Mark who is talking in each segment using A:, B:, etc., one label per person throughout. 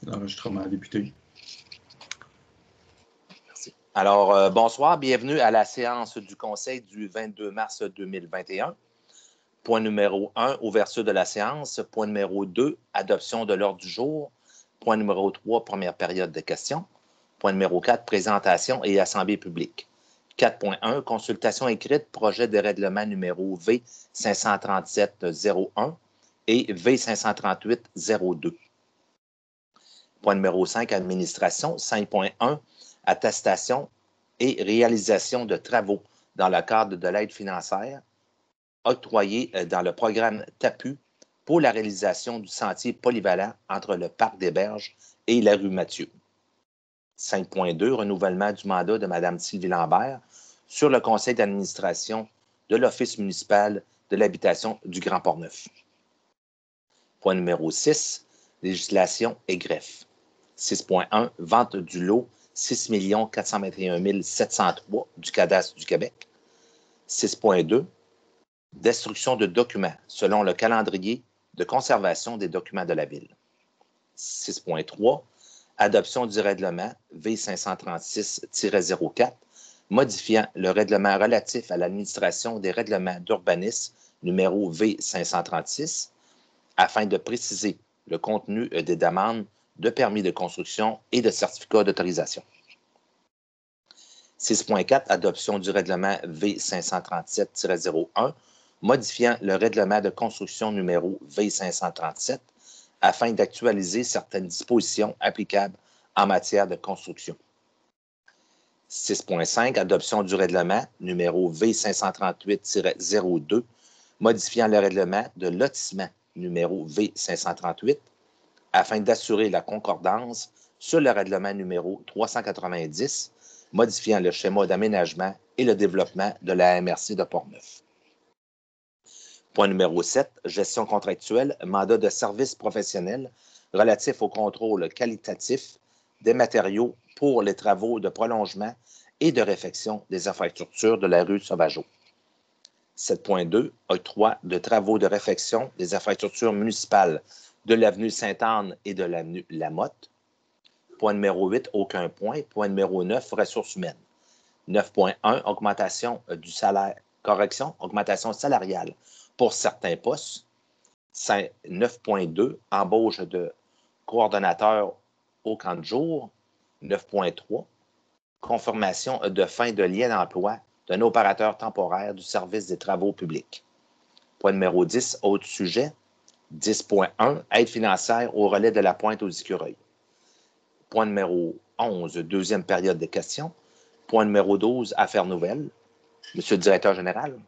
A: L'enregistrement a débuté.
B: Merci. Alors, bonsoir, bienvenue à la séance du Conseil du 22 mars 2021. Point numéro 1, ouverture de la séance. Point numéro 2, adoption de l'ordre du jour. Point numéro 3, première période de questions. Point numéro 4, présentation et assemblée publique. 4.1, consultation écrite, projet de règlement numéro V537-01 et V538-02. Point numéro 5, administration. 5.1, attestation et réalisation de travaux dans le cadre de l'aide financière octroyée dans le programme TAPU pour la réalisation du sentier polyvalent entre le Parc des Berges et la rue Mathieu. 5.2, renouvellement du mandat de Mme Sylvie Lambert sur le conseil d'administration de l'Office municipal de l'habitation du Grand Port-Neuf. Point numéro 6, législation et greffe. 6.1, vente du lot 6 421 703 du cadastre du Québec. 6.2, destruction de documents selon le calendrier de conservation des documents de la Ville. 6.3, adoption du règlement V536-04, modifiant le règlement relatif à l'administration des règlements d'urbanisme numéro V536 afin de préciser le contenu des demandes de permis de construction et de certificats d'autorisation. 6.4, adoption du règlement V537-01, modifiant le règlement de construction numéro V537 afin d'actualiser certaines dispositions applicables en matière de construction. 6.5, adoption du règlement numéro V538-02, modifiant le règlement de lotissement numéro V538 afin d'assurer la concordance sur le règlement numéro 390, modifiant le schéma d'aménagement et le développement de la MRC de Port-Neuf. Point numéro 7, gestion contractuelle, mandat de service professionnel relatif au contrôle qualitatif des matériaux pour les travaux de prolongement et de réfection des infrastructures de la rue Sauvageau. 7.2, octroi de travaux de réfection des infrastructures municipales de l'avenue Sainte-Anne et de l'avenue Lamotte. Point numéro 8, aucun point. Point numéro 9, ressources humaines. 9.1, augmentation du salaire, correction, augmentation salariale pour certains postes. 9.2, embauche de coordonnateurs au camp de jour. 9.3, confirmation de fin de lien d'emploi d'un opérateur temporaire du service des travaux publics. Point numéro 10, autres sujets. 10.1, aide financière au relais de la Pointe aux Écureuils. Point numéro 11, deuxième période de questions. Point numéro 12, affaires nouvelles. Monsieur le directeur général.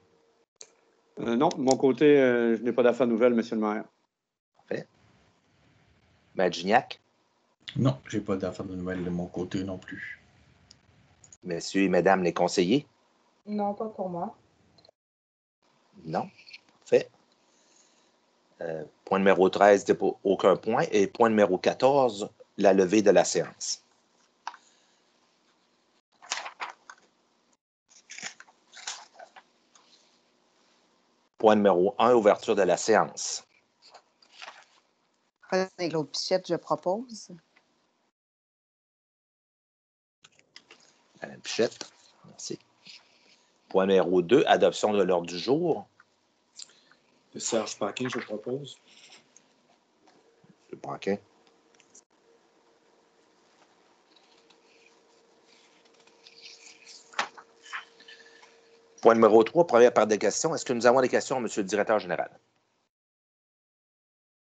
C: Non, de mon côté, je n'ai pas d'affaires nouvelles, monsieur le maire.
B: Parfait. Maître Gignac.
A: Non, je n'ai pas d'affaires nouvelles de mon côté non plus.
B: Messieurs et mesdames les conseillers.
D: Non, pas pour moi.
B: Non. Parfait. Point numéro 13, aucun point. Et point numéro 14, la levée de la séance. Point numéro 1, ouverture de la séance.
E: René-Claude Pichette, je propose.
B: Madame Pichette, merci. Point numéro 2, adoption de l'ordre du jour.
F: Serge Paquin, je propose.
B: M. Paquin. Point numéro 3, première part des questions. Est-ce que nous avons des questions, Monsieur le directeur général?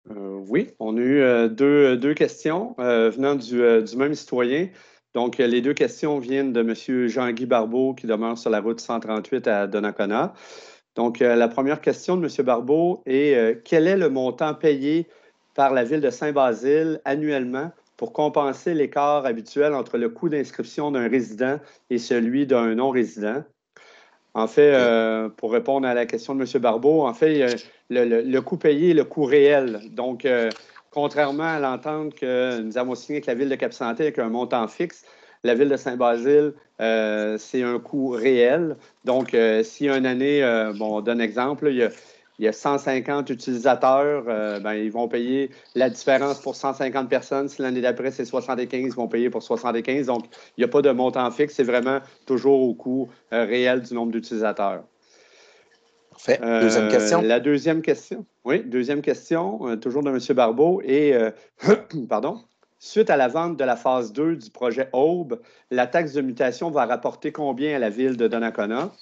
C: Oui, on a eu deux questions venant du même citoyen. Donc, les deux questions viennent de M. Jean-Guy Barbeau, qui demeure sur la route 138 à Donnacona. Donc, la première question de M. Barbeau est quel est le montant payé par la Ville de Saint-Basile annuellement pour compenser l'écart habituel entre le coût d'inscription d'un résident et celui d'un non-résident? En fait, pour répondre à la question de M. Barbeau, en fait, le coût payé est le coût réel. Donc, contrairement à l'entente que nous avons signée avec la Ville de Cap-Santé avec un montant fixe, la Ville de Saint-Basile, c'est un coût réel. Donc, s'il y a une année, bon, on donne exemple, il il y a 150 utilisateurs, ils vont payer la différence pour 150 personnes. Si l'année d'après, c'est 75, ils vont payer pour 75. Donc, il n'y a pas de montant fixe. C'est vraiment toujours au coût réel du nombre d'utilisateurs.
B: Parfait. Deuxième question.
C: La deuxième question. Oui, deuxième question, toujours de M. Barbeau. Et, pardon. Suite à la vente de la phase 2 du projet Aube, la taxe de mutation va rapporter combien à la ville de Donnacona?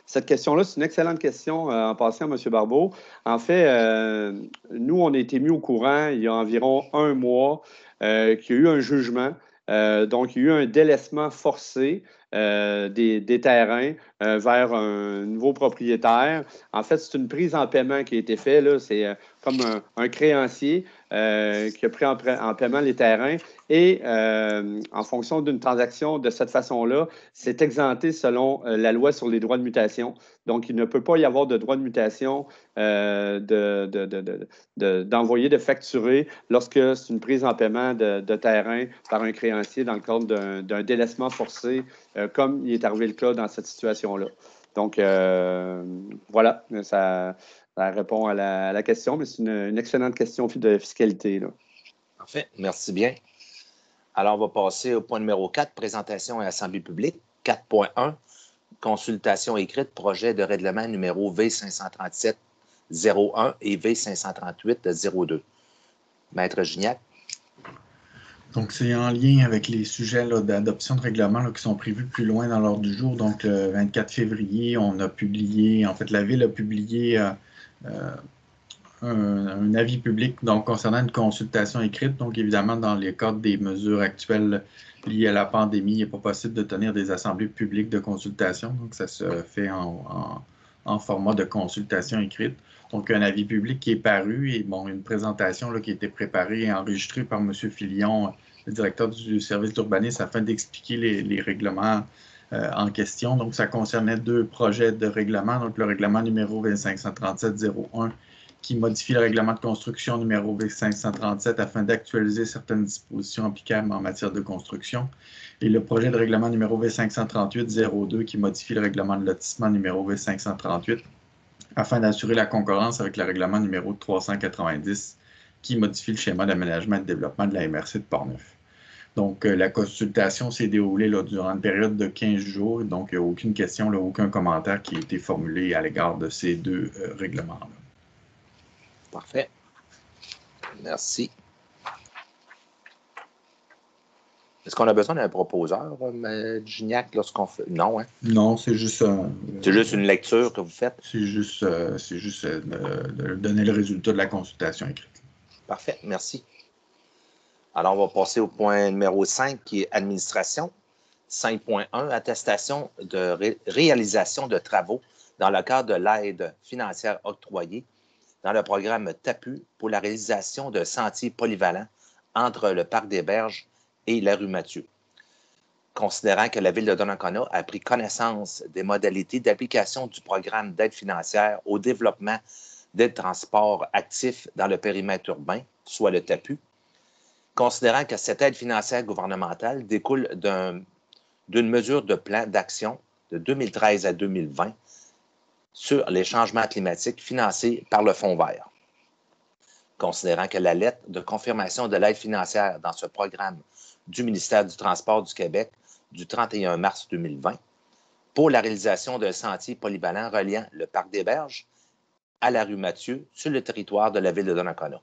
C: Cette question-là, c'est une excellente question en passant, M. Barbeau. En fait, nous, on a été mis au courant il y a environ un mois qu'il y a eu un jugement. Donc, il y a eu un délaissement forcé des terrains vers un nouveau propriétaire. En fait, c'est une prise en paiement qui a été faite. C'est comme un créancier qui a pris en paiement les terrains et en fonction d'une transaction de cette façon-là, c'est exempté selon la loi sur les droits de mutation. Donc, il ne peut pas y avoir de droit de mutation d'envoyer, de facturer lorsque c'est une prise en paiement de terrain par un créancier dans le cadre d'un délaissement forcé, comme il est arrivé le cas dans cette situation-là. Donc, voilà, ça répond à la question, mais c'est une excellente question de fiscalité, là.
B: Parfait, merci bien. Alors, on va passer au point numéro 4, présentation et assemblée publique. 4.1, consultation écrite, projet de règlement numéro V537-01 et V538-02. Maître Gignac.
A: Donc, c'est en lien avec les sujets d'adoption de règlement qui sont prévus plus loin dans l'ordre du jour. Donc, le 24 février, on a publié, en fait, la Ville a publié un avis public donc, concernant une consultation écrite. Donc, évidemment, dans les cadres des mesures actuelles liées à la pandémie, il n'est pas possible de tenir des assemblées publiques de consultation. Donc, ça se fait en format de consultation écrite. Donc, un avis public qui est paru et bon, une présentation qui a été préparée et enregistrée par M. Filion, le directeur du service d'urbanisme, afin d'expliquer les règlements en question. Donc, ça concernait 2 projets de règlement. Donc, le règlement numéro 2537-01 qui modifie le règlement de construction numéro V537 afin d'actualiser certaines dispositions applicables en matière de construction, et le projet de règlement numéro V538-02 qui modifie le règlement de lotissement numéro V538 afin d'assurer la concurrence avec le règlement numéro 390 qui modifie le schéma d'aménagement et de développement de la MRC de Portneuf. Donc, la consultation s'est déroulée durant une période de 15 jours, donc il n'y a aucune question, aucun commentaire qui a été formulé à l'égard de ces 2 règlements-là.
B: Parfait. Merci. Est-ce qu'on a besoin d'un proposeur, Gignac, lorsqu'on fait... Non, hein?
A: Non, c'est juste...
B: c'est juste une lecture que vous faites?
A: C'est juste de donner le résultat de la consultation écrite.
B: Parfait, merci. Alors, on va passer au point numéro 5, qui est administration. 5.1, attestation de réalisation de travaux dans le cadre de l'aide financière octroyée dans le programme TAPU pour la réalisation de sentiers polyvalents entre le Parc des Berges et la rue Mathieu. Considérant que la Ville de Donnacona a pris connaissance des modalités d'application du programme d'aide financière au développement des transports actifs dans le périmètre urbain, soit le TAPU, considérant que cette aide financière gouvernementale découle d'une mesure de plan d'action de 2013 à 2020 sur les changements climatiques financés par le Fonds vert. Considérant que la lettre de confirmation de l'aide financière dans ce programme du ministère du Transport du Québec du 31 mars 2020 pour la réalisation d'un sentier polyvalent reliant le Parc des Berges à la rue Mathieu sur le territoire de la Ville de Donnacona.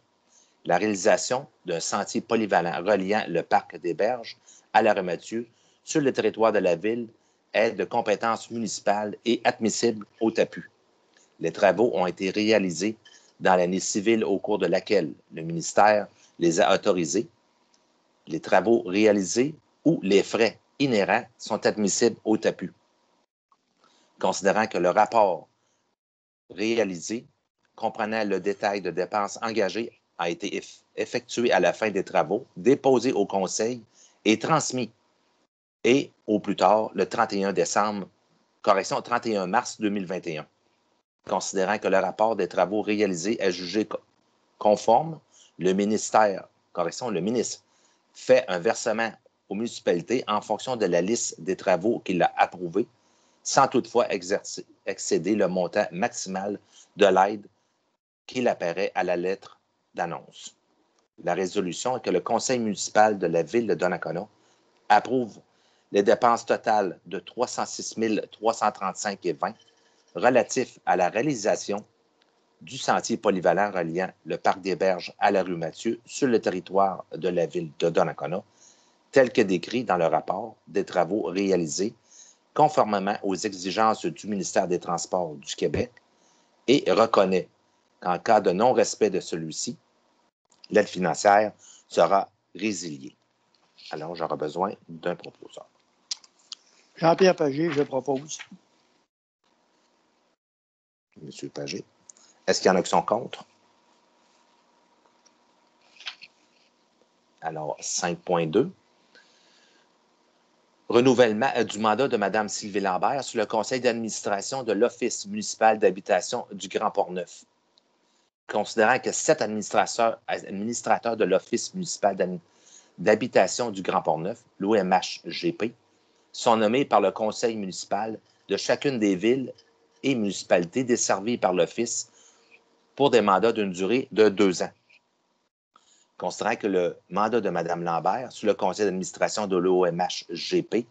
B: La réalisation d'un sentier polyvalent reliant le Parc des Berges à la rue Mathieu sur le territoire de la Ville est de compétence municipale et admissible au TAPU. Les travaux ont été réalisés dans l'année civile au cours de laquelle le ministère les a autorisés. Les travaux réalisés ou les frais inhérents sont admissibles au TAPU. Considérant que le rapport réalisé, comprenant le détail de dépenses engagées, a été effectué à la fin des travaux, déposé au Conseil et transmis et au plus tard le 31 mars 2021. Considérant que le rapport des travaux réalisés est jugé conforme, le ministre fait un versement aux municipalités en fonction de la liste des travaux qu'il a approuvés, sans toutefois excéder le montant maximal de l'aide qu'il apparaît à la lettre d'annonce. La résolution est que le conseil municipal de la ville de Donnacona approuve les dépenses totales de 306 335,20 relatifs à la réalisation du sentier polyvalent reliant le parc des Berges à la rue Mathieu sur le territoire de la ville de Donnacona, tel que décrit dans le rapport des travaux réalisés conformément aux exigences du ministère des Transports du Québec et reconnaît qu'en cas de non-respect de celui-ci, l'aide financière sera résiliée. Alors, j'aurai besoin d'un proposeur.
D: Jean-Pierre Pagé, je propose.
B: Monsieur Pagé. Est-ce qu'il y en a qui sont contre? Alors, 5.2. Renouvellement du mandat de Mme Sylvie Lambert sur le conseil d'administration de l'Office municipal d'habitation du Grand Port-Neuf. Considérant que 7 administrateurs de l'Office municipal d'habitation du Grand Port-Neuf, l'OMHGP, sont nommés par le conseil municipal de chacune des villes et municipalités desservies par l'Office pour des mandats d'une durée de 2 ans. Considérant que le mandat de Mme Lambert sur le conseil d'administration de l'OMHGP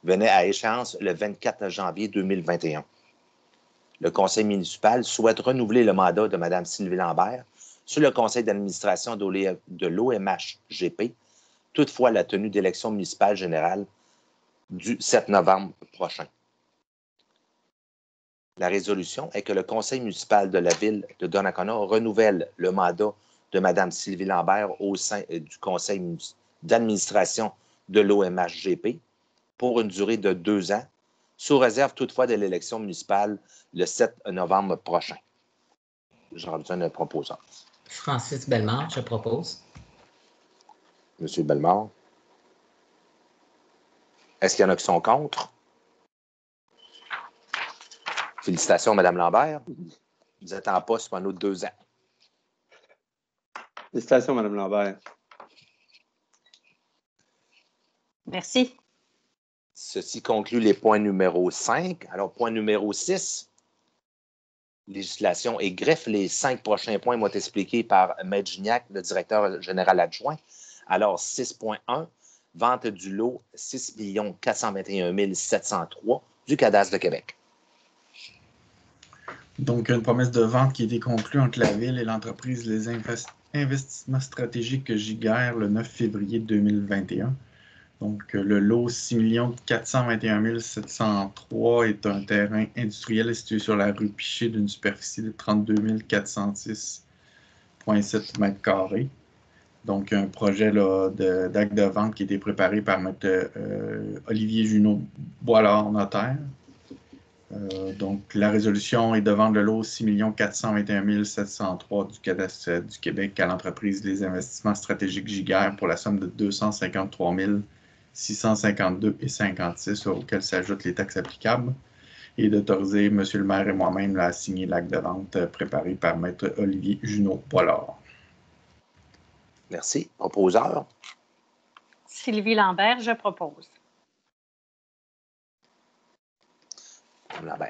B: venait à échéance le 24 janvier 2021. Le conseil municipal souhaite renouveler le mandat de Mme Sylvie Lambert sur le conseil d'administration de l'OMHGP, toutefois la tenue d'élections municipales générales du 7 novembre prochain. La résolution est que le conseil municipal de la ville de Donnacona renouvelle le mandat de Mme Sylvie Lambert au sein du conseil d'administration de l'OMHGP pour une durée de 2 ans, sous réserve toutefois de l'élection municipale le 7 novembre prochain. J'aurai besoin d'un proposeur.
G: Francis Bellemare, je propose.
B: Monsieur Bellemare. Est-ce qu'il y en a qui sont contre? Félicitations, Mme Lambert. Vous êtes en poste pendant 2 ans.
C: Félicitations, Mme Lambert.
E: Merci.
B: Ceci conclut les points numéro 5. Alors, point numéro 6, législation et greffe. Les 5 prochains points vont être expliqués par Maître Gignac, le directeur général adjoint. Alors, 6.1, vente du lot 6 421 703 du cadastre de Québec.
A: Donc, une promesse de vente qui a été conclue entre la Ville et l'entreprise Les Investissements stratégiques Giguère le 9 février 2021. Donc, le lot 6 421 703 est un terrain industriel situé sur la rue Piché d'une superficie de 32 406,7 m². Donc, un projet d'acte de vente qui a été préparé par M. Olivier Junot-Boilard, notaire. Donc, la résolution est de vendre le lot 6 421 703 du cadastre du Québec à l'entreprise Les Investissements stratégiques Giguère pour la somme de 253 652,56 auxquels s'ajoutent les taxes applicables et d'autoriser M. le maire et moi-même à signer l'acte de vente préparé par M. Olivier Junot-Boilard.
B: Merci. Proposeur?
E: Sylvie Lambert, je propose.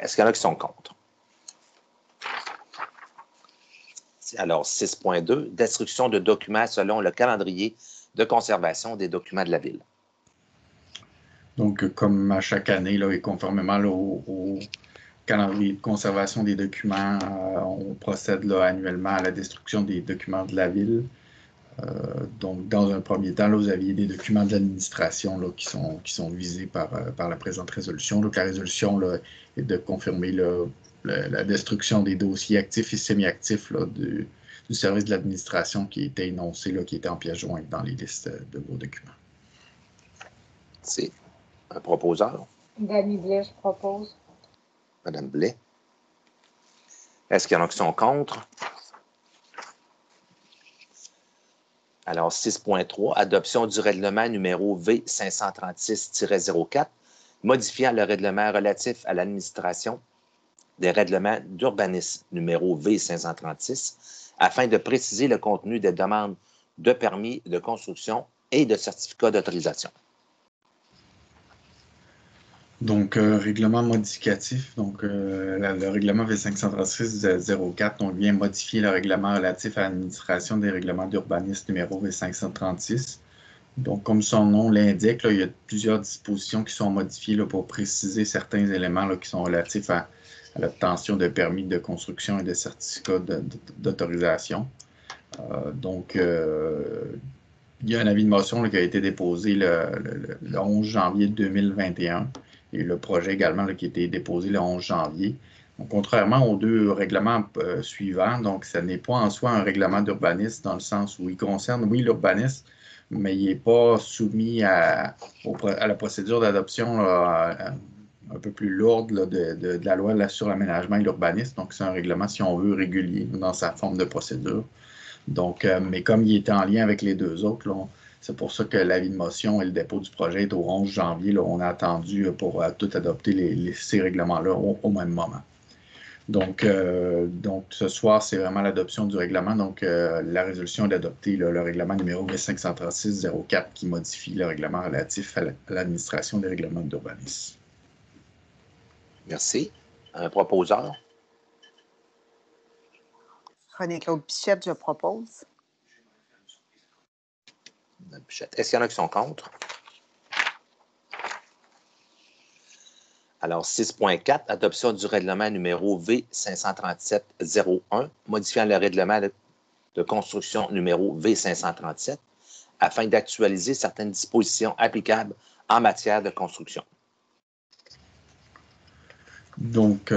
B: Est-ce qu'il y en a qui sont contre? Alors, 6.2, destruction de documents selon le calendrier de conservation des documents de la Ville.
A: Donc, comme à chaque année, là, et conformément là, au calendrier de conservation des documents, on procède là, annuellement à la destruction des documents de la Ville. Donc, dans un premier temps, là, vous aviez des documents de l'administration là, qui sont visés par la présente résolution. Donc, la résolution là, est de confirmer là, la destruction des dossiers actifs et semi-actifs là, du service de l'administration qui était énoncé, là, qui était en pièce jointe dans les listes de vos documents.
B: C'est un proposeur.
E: Dany Blais, je propose.
B: Madame Blais. Est-ce qu'il y en a qui sont contre? Alors, 6.3, adoption du règlement numéro V536-04, modifiant le règlement relatif à l'administration des règlements d'urbanisme numéro V536, afin de préciser le contenu des demandes de permis de construction et de certificats d'autorisation.
A: Donc, règlement modificatif. Donc, le règlement V536-04 donc, vient modifier le règlement relatif à l'administration des règlements d'urbanisme numéro V536. Donc, comme son nom l'indique, il y a plusieurs dispositions qui sont modifiées là, pour préciser certains éléments là, qui sont relatifs à l'obtention de permis de construction et de certificats d'autorisation. Donc, il y a un avis de motion là, qui a été déposé le 11 janvier 2021 et le projet également là, qui a été déposé le 11 janvier. Donc, contrairement aux deux règlements suivants, donc ce n'est pas en soi un règlement d'urbanisme dans le sens où il concerne, oui, l'urbanisme, mais il n'est pas soumis à la procédure d'adoption un peu plus lourde là, de la loi là, sur l'aménagement et l'urbanisme. Donc, c'est un règlement, si on veut, régulier dans sa forme de procédure. Donc, mais comme il était en lien avec les deux autres, c'est pour ça que l'avis de motion et le dépôt du projet est au 11 janvier. Là, on a attendu pour tout adopter ces règlements-là au même moment. Donc, ce soir, c'est vraiment l'adoption du règlement. Donc, la résolution est d'adopter le règlement numéro V536-04 qui modifie le règlement relatif à l'administration des règlements d'urbanisme.
B: Merci. Un proposeur?
H: René-Claude Pichette, je propose.
B: Est-ce qu'il y en a qui sont contre? Alors, 6.4, adoption du règlement numéro V537-01, modifiant le règlement de construction numéro V537 afin d'actualiser certaines dispositions applicables en matière de construction.
A: Donc,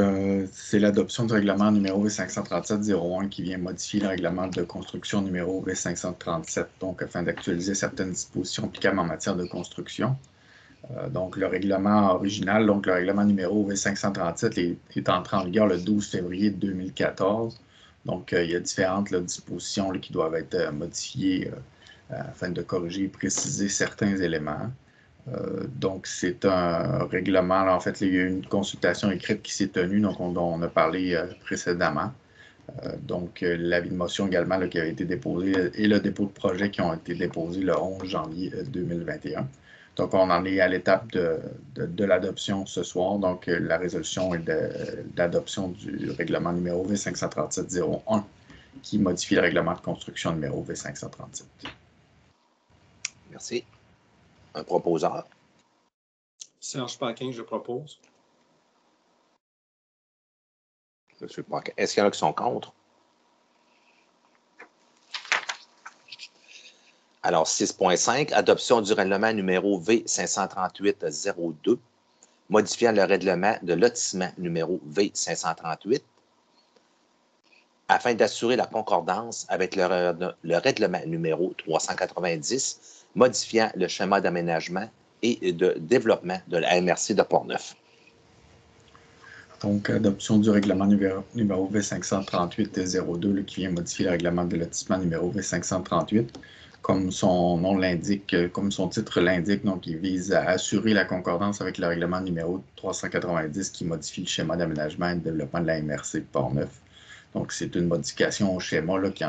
A: c'est l'adoption du règlement numéro V537-01 qui vient modifier le règlement de construction numéro V537, donc afin d'actualiser certaines dispositions applicables en matière de construction. Donc, le règlement original, donc le règlement numéro V537 est entré en vigueur le 12 février 2014. Donc, il y a différentes dispositions qui doivent être modifiées afin de corriger et préciser certains éléments. Donc, c'est un règlement. Là, en fait, il y a eu une consultation écrite qui s'est tenue, donc dont on a parlé précédemment. Donc, l'avis de motion également qui avait été déposé et le dépôt de projet qui ont été déposés le 11 janvier 2021. Donc, on en est à l'étape de l'adoption ce soir. Donc, la résolution est d'adoption du règlement numéro V537-01 qui modifie le règlement de construction numéro V537.
B: Merci. Un proposeur?
F: Serge Paquin, je propose.
B: Monsieur Paquin. Est-ce qu'il y en a qui sont contre? Alors, 6.5, adoption du règlement numéro V538-02, modifiant le règlement de lotissement numéro V538 afin d'assurer la concordance avec le règlement numéro 390, modifiant le schéma d'aménagement et de développement de la MRC de Portneuf.
A: Donc, adoption du règlement numéro V538-02 qui vient modifier le règlement de lotissement numéro V538. Comme son nom l'indique, comme son titre l'indique, donc il vise à assurer la concordance avec le règlement numéro 390 qui modifie le schéma d'aménagement et de développement de la MRC de Portneuf. Donc, c'est une modification au schéma là, qui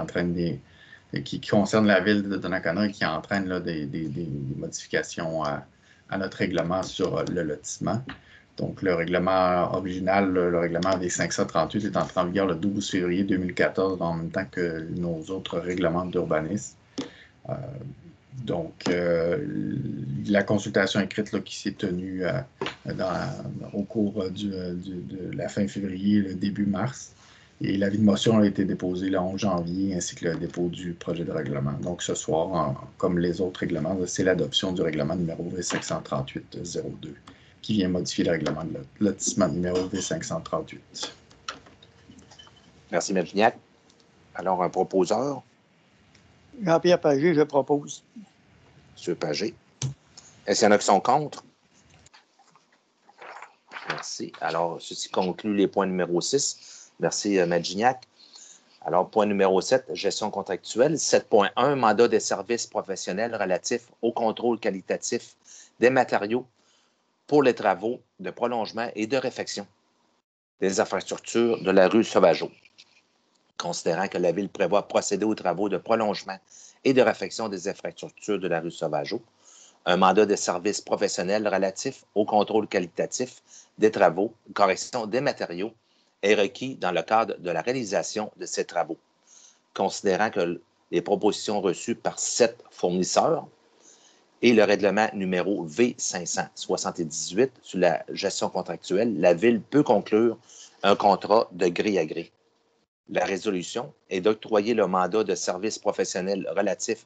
A: concerne la ville de Donnacona et qui entraîne là, des modifications à notre règlement sur le lotissement. Donc, le règlement original, le règlement V538 est entré en vigueur le 12 février 2014, en même temps que nos autres règlements d'urbanisme. Donc, la consultation écrite là, qui s'est tenue au cours de la fin février, le début mars, et l'avis de motion a été déposé le 11 janvier, ainsi que le dépôt du projet de règlement. Donc, ce soir, comme les autres règlements, c'est l'adoption du règlement numéro V538-02 qui vient modifier le règlement de lotissement numéro V538.
B: Merci, M. Gignac. Alors, un proposeur?
D: Jean-Pierre Pagé, je propose.
B: M. Pagé. Est-ce qu'il y en a qui sont contre? Merci. Alors, ceci conclut les points numéro 6. Merci, M. Gignac. Alors, point numéro 7, gestion contractuelle. 7.1, mandat des services professionnels relatifs au contrôle qualitatif des matériaux pour les travaux de prolongement et de réfection des infrastructures de la rue Sauvageau. Considérant que la Ville prévoit procéder aux travaux de prolongement et de réfection des infrastructures de la rue Sauvageau, un mandat de service professionnel relatif au contrôle qualitatif des travaux, correction des matériaux est requis dans le cadre de la réalisation de ces travaux. Considérant que les propositions reçues par 7 fournisseurs et le règlement numéro V578 sur la gestion contractuelle, la Ville peut conclure un contrat de gré à gré. La résolution est d'octroyer le mandat de service professionnel relatif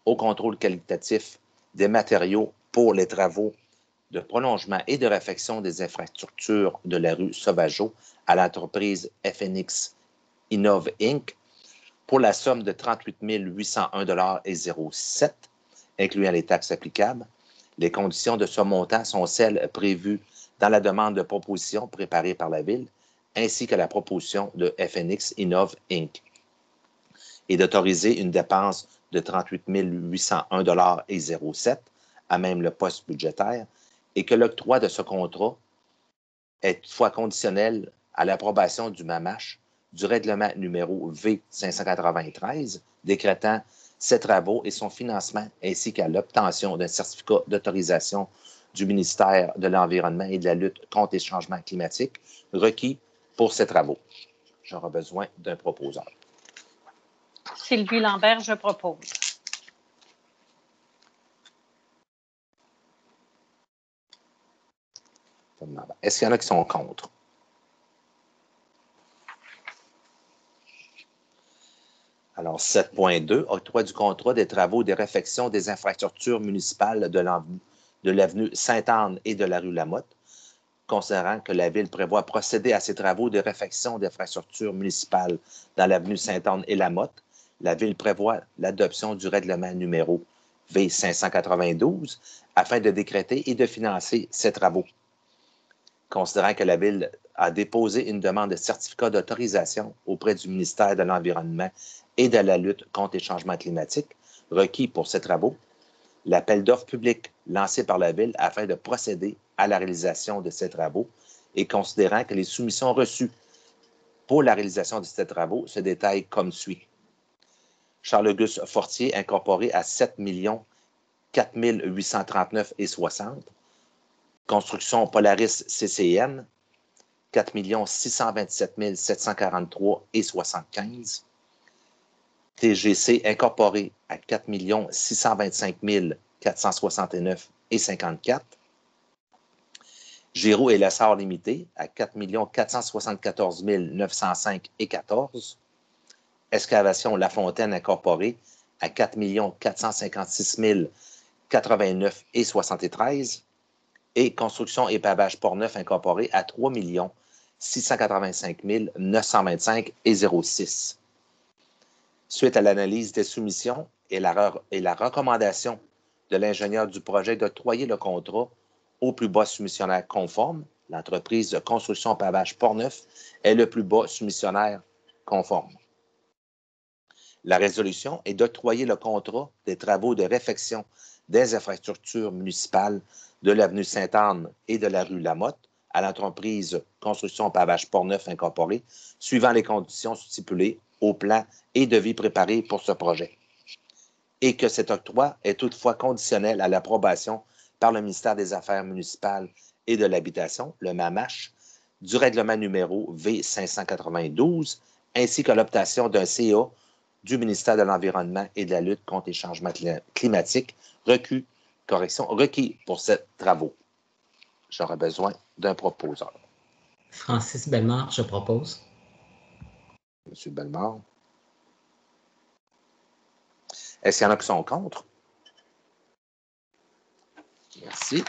B: au contrôle qualitatif des matériaux pour les travaux de prolongement et de réfection des infrastructures de la rue Sauvageau à l'entreprise FNX Innov Inc. pour la somme de 38 801,07 $, incluant les taxes applicables. Les conditions de ce montant sont celles prévues dans la demande de proposition préparée par la Ville, ainsi que la proposition de FNX Innov Inc. et d'autoriser une dépense de 38 801,07 $ à même le poste budgétaire, et que l'octroi de ce contrat est toutefois conditionnel à l'approbation du MAMACH du règlement numéro V593 décrétant ces travaux et son financement, ainsi qu'à l'obtention d'un certificat d'autorisation du ministère de l'Environnement et de la lutte contre les changements climatiques requis pour ces travaux. J'aurai besoin d'un proposeur.
E: Sylvie Lambert, je propose.
B: Est-ce qu'il y en a qui sont contre? Alors, 7.2, octroi du contrat des travaux de réfection des infrastructures municipales de l'avenue Sainte-Anne et de la rue Lamotte, considérant que la Ville prévoit procéder à ces travaux de réfection d'infrastructures municipales dans l'avenue Sainte-Anne et Lamotte. La Ville prévoit l'adoption du règlement numéro V592 afin de décréter et de financer ces travaux. Considérant que la Ville a déposé une demande de certificat d'autorisation auprès du ministère de l'Environnement et de la lutte contre les changements climatiques requis pour ces travaux, l'appel d'offres public lancé par la Ville afin de procéder à la réalisation de ces travaux et considérant que les soumissions reçues pour la réalisation de ces travaux se détaillent comme suit. Charles-Auguste Fortier, incorporé à 7 4 839,60 $. Construction Polaris CCN, 4 627 743,75 $. TGC incorporé à 4 625 469,54 $. Giroux et Lessard limité à 4 474 905,14 $. Excavation Lafontaine incorporée à 4 456 089,73 $. Et Construction et Pavage Portneuf incorporé à 3 685 925,06 $. Suite à l'analyse des soumissions et la recommandation de l'ingénieur du projet d'octroyer le contrat au plus bas soumissionnaire conforme, l'entreprise de Construction Pavage Portneuf est le plus bas soumissionnaire conforme. La résolution est d'octroyer le contrat des travaux de réfection des infrastructures municipales de l'avenue Sainte-Anne et de la rue Lamotte à l'entreprise Construction Pavage Portneuf incorporée, suivant les conditions stipulées au plan et devis préparés pour ce projet. Et que cet octroi est toutefois conditionnel à l'approbation par le ministère des Affaires municipales et de l'Habitation, le MAMACH, du règlement numéro V592, ainsi que l'obtention d'un CA du ministère de l'Environnement et de la lutte contre les changements climatiques requis pour ces travaux. J'aurais besoin d'un proposeur.
G: Francis Bellemare, je propose.
B: Monsieur Bellemare. Est-ce qu'il y en a qui sont contre? Merci.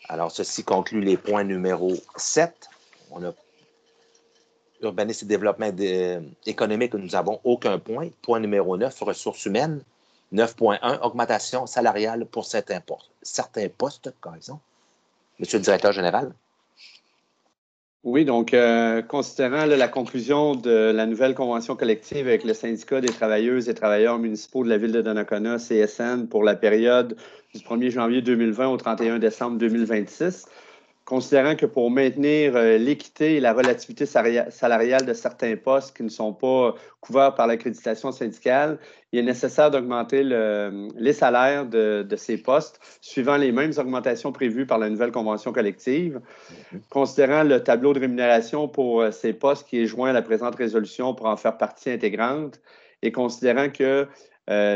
B: Alors, ceci conclut les points numéro 7. On a urbanisme et développement économique, nous n'avons aucun point. Point numéro 9, ressources humaines. 9.1, augmentation salariale pour certains postes, correction. Monsieur le directeur général.
C: Oui, donc, considérant la conclusion de la nouvelle convention collective avec le syndicat des travailleuses et travailleurs municipaux de la ville de Donnacona, CSN, pour la période du 1er janvier 2020 au 31 décembre 2026, considérant que pour maintenir l'équité et la relativité salariale de certains postes qui ne sont pas couverts par l'accréditation syndicale, il est nécessaire d'augmenter les salaires de ces postes suivant les mêmes augmentations prévues par la nouvelle convention collective. Considérant le tableau de rémunération pour ces postes qui est joint à la présente résolution pour en faire partie intégrante et considérant que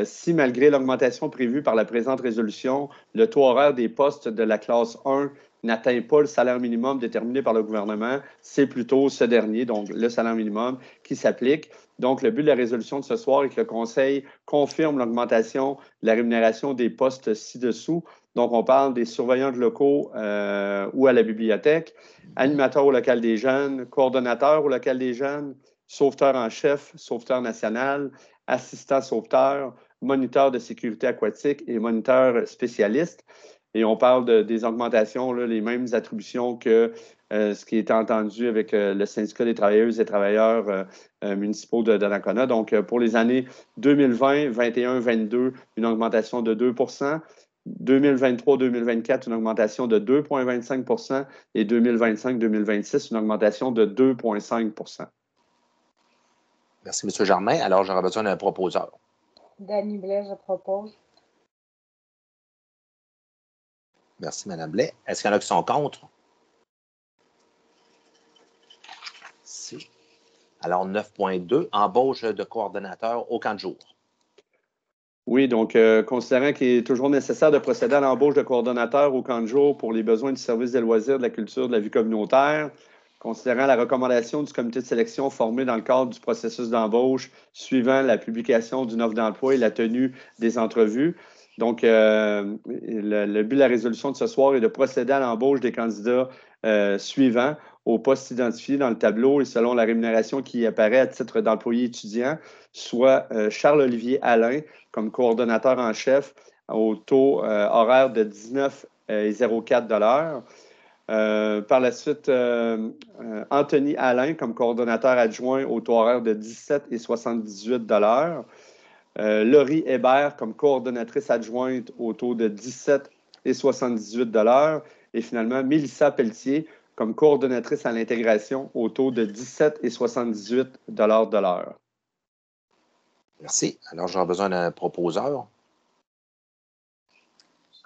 C: si, malgré l'augmentation prévue par la présente résolution, le taux horaire des postes de la classe 1 n'atteint pas le salaire minimum déterminé par le gouvernement, c'est plutôt ce dernier, donc le salaire minimum, qui s'applique. Donc, le but de la résolution de ce soir est que le Conseil confirme l'augmentation de la rémunération des postes ci-dessous. Donc, on parle des surveillants de locaux ou à la bibliothèque, animateurs au local des jeunes, coordonnateurs au local des jeunes, sauveteur en chef, sauveteur national, assistant sauveteur, moniteur de sécurité aquatique et moniteur spécialiste. Et on parle des augmentations, là, les mêmes attributions que ce qui était entendu avec le syndicat des travailleuses et travailleurs municipaux de Donnacona. Donc, pour les années 2020, 2021, 2022, une augmentation de 2 2023-2024, une augmentation de 2,25 et 2025-2026, une augmentation de 2,5
B: Merci, M. Germain. Alors, j'aurais besoin d'un proposeur.
E: Dany Blais, je propose.
B: Merci, Mme Blais. Est-ce qu'il y en a qui sont contre? Si. Alors, 9.2, embauche de coordonnateur au camp de jour.
C: Oui, donc, considérant qu'il est toujours nécessaire de procéder à l'embauche de coordonnateurs au camp de jour pour les besoins du service des loisirs, de la culture, de la vie communautaire, considérant la recommandation du comité de sélection formé dans le cadre du processus d'embauche suivant la publication d'une offre d'emploi et la tenue des entrevues. Donc, le but de la résolution de ce soir est de procéder à l'embauche des candidats suivants au poste identifié dans le tableau et selon la rémunération qui apparaît à titre d'employé étudiant, soit Charles-Olivier Alain comme coordonnateur en chef au taux horaire de 19,04 $. Par la suite, Anthony Alain comme coordonnateur adjoint au taux horaire de 17,78 $. Laurie Hébert comme coordonnatrice adjointe au taux de 17,78 $. Et finalement, Mélissa Pelletier comme coordonnatrice à l'intégration au taux de 17,78 $ de l'heure.
B: Merci. Alors, j'aurai besoin d'un proposeur.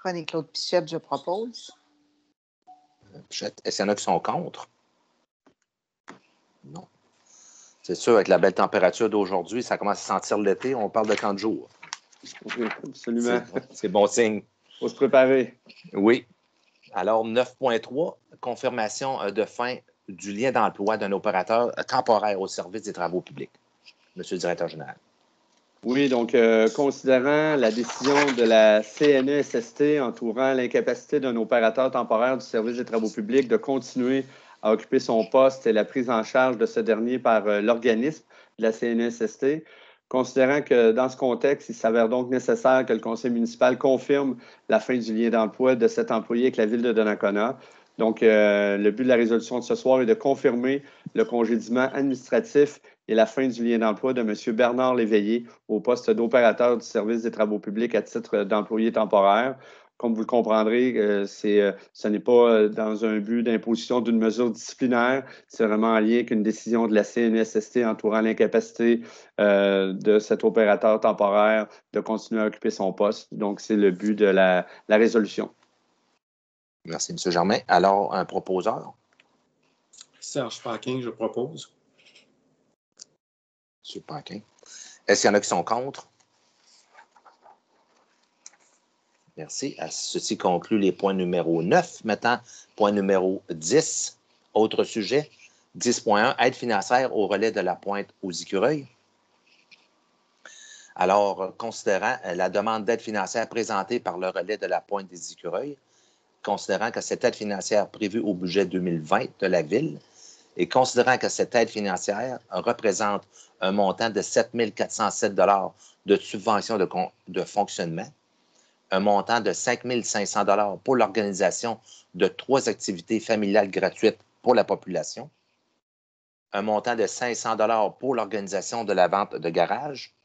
H: René-Claude Pichette, je propose.
B: Pichette. Est-ce qu'il y en a qui sont contre? Non. C'est sûr, avec la belle température d'aujourd'hui, ça commence à sentir l'été. On parle de camp de jour.
C: Oui, absolument.
B: C'est bon signe.
C: Il faut se préparer.
B: Oui. Alors, 9.3, confirmation de fin du lien d'emploi d'un opérateur temporaire au service des travaux publics. Monsieur le directeur général.
C: Oui, donc, considérant la décision de la CNESST entourant l'incapacité d'un opérateur temporaire du service des travaux publics de continuer à occuper son poste et la prise en charge de ce dernier par l'organisme de la CNESST, considérant que dans ce contexte, il s'avère donc nécessaire que le conseil municipal confirme la fin du lien d'emploi de cet employé avec la ville de Donnacona. Donc, le but de la résolution de ce soir est de confirmer le congédiement administratif et la fin du lien d'emploi de M. Bernard Léveillé au poste d'opérateur du service des travaux publics à titre d'employé temporaire. Comme vous le comprendrez, ce n'est pas dans un but d'imposition d'une mesure disciplinaire, c'est vraiment en lien avec une décision de la CNESST entourant l'incapacité de cet opérateur temporaire de continuer à occuper son poste. Donc, c'est le but de la résolution.
B: Merci, M. Germain. Alors, un proposeur?
F: Serge Paquin, je propose.
B: M. Paquin. Est-ce qu'il y en a qui sont contre? Merci. Ceci conclut les points numéro 9. Maintenant, point numéro 10. Autre sujet. 10.1. Aide financière au relais de la Pointe aux Écureuils. Alors, considérant la demande d'aide financière présentée par le relais de la Pointe des Écureuils, considérant que cette aide financière prévue au budget 2020 de la Ville et considérant que cette aide financière représente un montant de 7 407 $ de subvention de fonctionnement, un montant de 5 500 $ pour l'organisation de 3 activités familiales gratuites pour la population, un montant de 500 $ pour l'organisation de la vente de garage,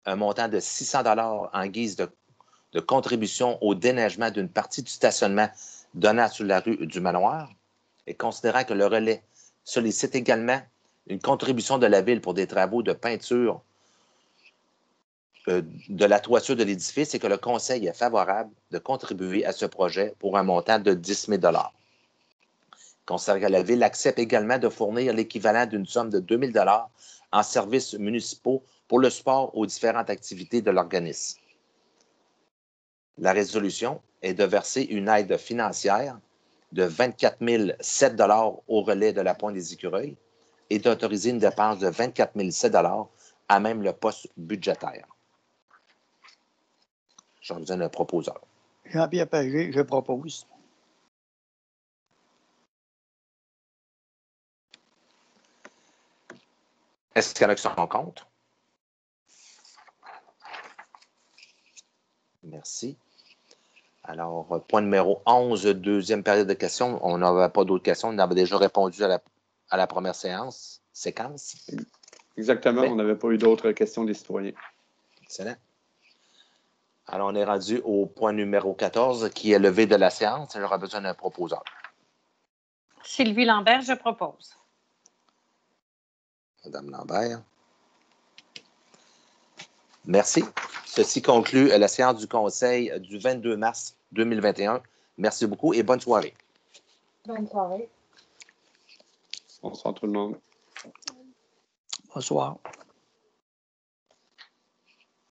B: un montant de 600 $ en guise de contribution au déneigement d'une partie du stationnement donnant sur la rue du Manoir et considérant que le relais sollicite également une contribution de la Ville pour des travaux de peinture de la toiture de l'édifice et que le Conseil est favorable de contribuer à ce projet pour un montant de 10 000 $. Considérant que la Ville accepte également de fournir l'équivalent d'une somme de 2 000 $ en services municipaux pour le support aux différentes activités de l'organisme. La résolution est de verser une aide financière de 24 007 $ au relais de la Pointe des Écureuils et d'autoriser une dépense de 24 007 $ à même le poste budgétaire. J'en besoin d'un proposeur.
D: Jean-Pierre Pagé, je propose.
B: Est-ce qu'il y en a qui sont contre? Merci. Alors, point numéro 11, deuxième période de questions. On n'avait pas d'autres questions. On avait déjà répondu à la première séquence.
C: Exactement.
B: Oui.
C: On n'avait pas eu d'autres questions des citoyens.
B: Excellent. Alors, on est rendu au point numéro 14, qui est levé de la séance. J'aurais besoin d'un proposeur.
E: Sylvie Lambert, je propose.
B: Madame Lambert. Merci. Ceci conclut la séance du Conseil du 22 mars 2021. Merci beaucoup et bonne soirée.
E: Bonne soirée.
C: Bonsoir tout le monde.
D: Bonsoir.